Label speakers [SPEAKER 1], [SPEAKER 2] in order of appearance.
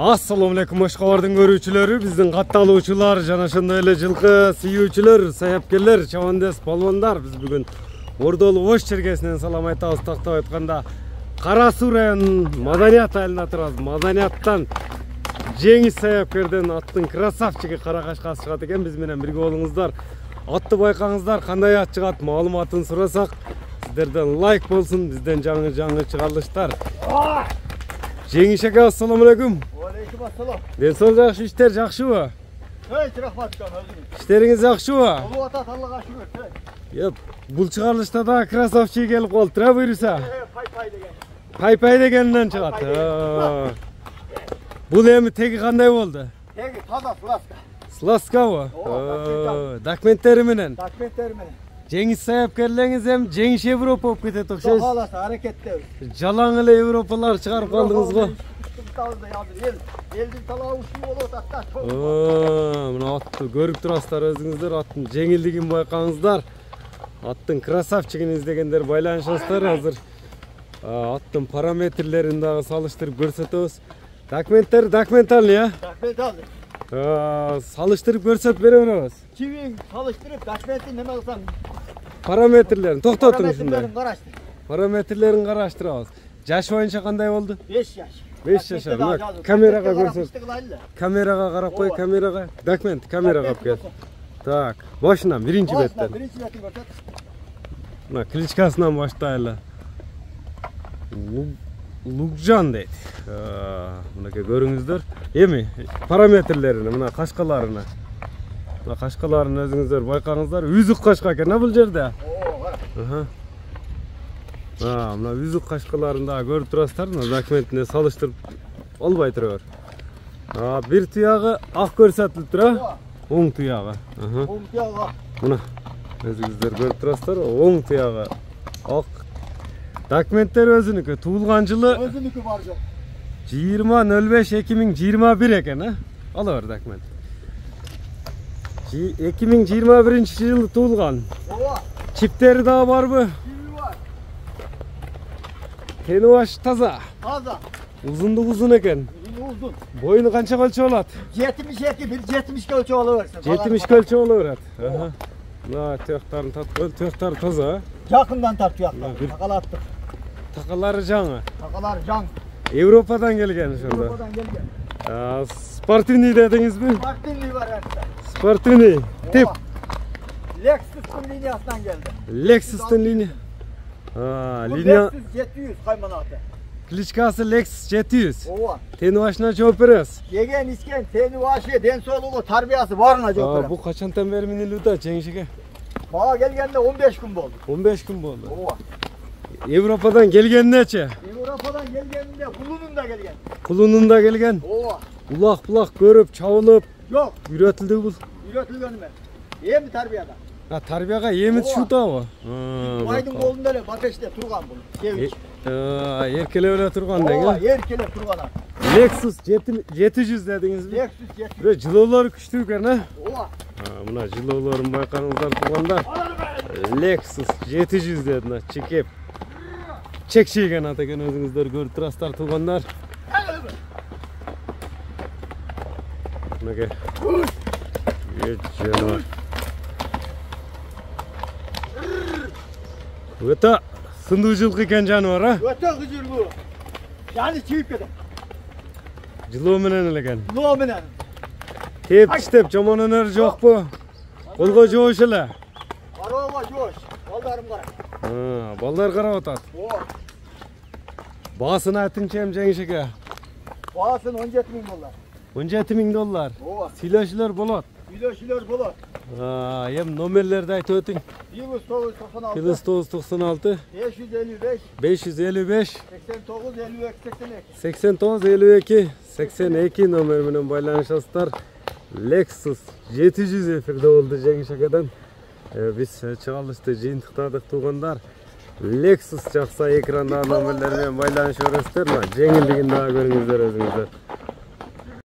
[SPEAKER 1] Assalamu alaikum Oshqobar'dın görүүчүлөрү, биздин катталуучулар, жана ошондой эле жылкы сүйүүчүлөр, саяпкерлер, чабандес, полвондар. Биз бүгүн Ордолу Ош чергесинен салам айтабыз. Тактап айтканда Кара Суу районунун Маданият айылында турабыз. Маданияттан жеңиш саяпкерден аттын красавчиги Каракашка чыгат экен. Биз менен бирге болуңуздар. Атты байкаңыздар, кандай ат чыгат, маалыматын сурасак, сиздерден лайк болсун, бизден жаңы чыгарылыштар. Жеңиш ака, ассаламу алейкум.
[SPEAKER 2] Алейкум ассалам.
[SPEAKER 1] Ден сол жакшы, иштер жакшыбы?
[SPEAKER 2] Рахмат кан.
[SPEAKER 1] Işтериңиз жакшыбы?
[SPEAKER 2] Болуп атат, Аллага шүгүр.
[SPEAKER 1] Бул чыгарылышта да красавчик келип калды, буйруса.
[SPEAKER 2] Пай деген.
[SPEAKER 1] Пай дегенден чыгат. Бул эми теги кандай болду?
[SPEAKER 2] Теги таза сласка.
[SPEAKER 1] Сласкабы? Документтери менен.
[SPEAKER 2] Документтери менен.
[SPEAKER 1] Жеңиш саяпкерлеріңиз эми жеңиш Европа болуп кетет окшойт.
[SPEAKER 2] Каласа аракеттебиз.
[SPEAKER 1] Жалаң эле европалар чыгарып калдыңыз го.
[SPEAKER 2] Элдин талабы ушул болуп атат.
[SPEAKER 1] Мына атты көрүп турасыздар өзүңүздөр, аттын жеңилдигин байкаңыздар. Аттын красавчигин издегендер байланышасыздар. Азыр аттын параметрлерин дагы салыштырып көрсөтөбүз. Документтер документальный, а?
[SPEAKER 2] Документальный.
[SPEAKER 1] Салыштырып көрсөтүп бере беребиз.
[SPEAKER 2] Чивин салыштырып документин неме кылсаң?
[SPEAKER 1] Параметрлерин токтотуң ушундай.
[SPEAKER 2] Параметрлерин караштыр.
[SPEAKER 1] Параметрлерин караштырабыз. Жаш боюнча кандай болду?
[SPEAKER 2] 5 жаш.
[SPEAKER 1] 5 жашар. Камерага көрсөт. Камерага карап кой, камерага. Документ камерага алып кел. Так, башынан биринчи беттен.
[SPEAKER 2] Биринчи беттен көрсөт.
[SPEAKER 1] Мына кличкасынан баштайлы. Лукжан дейт. Мынакей көрүңүздөр. Эми параметрлерин мына кашкаларына. Мына кашкаларын өзүңүздөр байкаңыздар. Үзүк кашка экен бул жерде. Мына үзүк кашкаларын да көрүп турасыздар. Мына документине салыштырып албай турабыр. Бир туягы ак көрсөтүлүп тура. Оң туягы.
[SPEAKER 2] Оң туягы.
[SPEAKER 1] Мына өзүңүздөр көрүп турасыздар. Оң туягы ак. Документтер өзүнүкү, туулган жылы
[SPEAKER 2] өзүнүкү бар жок.
[SPEAKER 1] 20.05.2021 экен, ала бер документ. 2021 жылы туулган. Чиптери да барбы?
[SPEAKER 2] Чипи бар.
[SPEAKER 1] Тени баш таза.
[SPEAKER 2] Таза.
[SPEAKER 1] Узундугу узун экен.
[SPEAKER 2] Uzun.
[SPEAKER 1] Boyunu kança ölçü olat?
[SPEAKER 2] 72, bir 70 ölçü oluversin.
[SPEAKER 1] 70 ölçü oluverat. Mına tüyaktarın tüyaktarı taza.
[SPEAKER 2] Yakından tart tüyaklar. Takalattık.
[SPEAKER 1] Takaları canı.
[SPEAKER 2] Takalar can.
[SPEAKER 1] Avrupa'dan gelgen şurada.
[SPEAKER 2] Avrupa'dan gelgen.
[SPEAKER 1] Spartini dediniz mi?
[SPEAKER 2] Spartini var herhalde.
[SPEAKER 1] Spartini. Tip.
[SPEAKER 2] Lexus'un linyasından geldi.
[SPEAKER 1] Lexus'un linya. Linya.
[SPEAKER 2] Lexus 700 kaymanatı.
[SPEAKER 1] Klitschkası Lexus 700.
[SPEAKER 2] Ova.
[SPEAKER 1] Teni başına çöpürüz.
[SPEAKER 2] Yegen isken teni başı den soluğu tarbiyası varına çöpürüz.
[SPEAKER 1] Bu kaçantan beri minili da Cengiş'e?
[SPEAKER 2] Bana gelgende 15 gün oldu.
[SPEAKER 1] 15 gün oldu.
[SPEAKER 2] Ova.
[SPEAKER 1] Avrupa'dan gelgen neçe?
[SPEAKER 2] Avrupa'dan gelgeninde kulunun da gelgen.
[SPEAKER 1] Kulunun da gelgen.
[SPEAKER 2] Ova.
[SPEAKER 1] Bulak görüp, çavılıp.
[SPEAKER 2] Yok.
[SPEAKER 1] Üretildi bu.
[SPEAKER 2] Üretilgen mi? Yem tarbiyada.
[SPEAKER 1] Tarbiyaka yemit şu da o.
[SPEAKER 2] Aydın kolunda öyle bateşte turgan bunu. Sevinç.
[SPEAKER 1] Yerkele öyle turgan denge.
[SPEAKER 2] Yerkele turgan.
[SPEAKER 1] Lexus 700 dediniz mi?
[SPEAKER 2] Lexus 700.
[SPEAKER 1] Böyle jilolar küçtü yukarı ne?
[SPEAKER 2] Ova.
[SPEAKER 1] Buna jiloların baykanızlar turganlar. Lexus 700 dediler. Çekip. Çek şeygen ataken özünüzler görüp turastar turganlar. Buna gel. Geç canavar. Öte sındığı жылқы екен жануар, а?
[SPEAKER 2] Öte hızırlı. Yani çivip gider.
[SPEAKER 1] Жылоо менен эле экен.
[SPEAKER 2] Жылоо менен.
[SPEAKER 1] Теп иштеп жаман өнөр жокпу? Колго жоош эле.
[SPEAKER 2] Арога жоош. Балдарым кара.
[SPEAKER 1] Балдар карап атат. Баасын айтыңчы эми Жеңиш эке?
[SPEAKER 2] Баасын 17 000 доллар.
[SPEAKER 1] 17 000 доллар. Сүйлөшүүлөр болот.
[SPEAKER 2] Сүйлөшүүлөр болот.
[SPEAKER 1] Эми номерлерди айтып өтүң.
[SPEAKER 2] 1996
[SPEAKER 1] 1996
[SPEAKER 2] 555
[SPEAKER 1] 89 52
[SPEAKER 2] 89 52
[SPEAKER 1] 82 номер менен байланышасыздар. Lexus 700 эфирде болду Жеңиш акадан. Биз чыгарылышты жыйынтыктадык туугандар. Lexus жакса экрандагы номерлер менен байланыша бересиздер. Жеңилдигин дагы көрүңүздөр өзүңүздөр.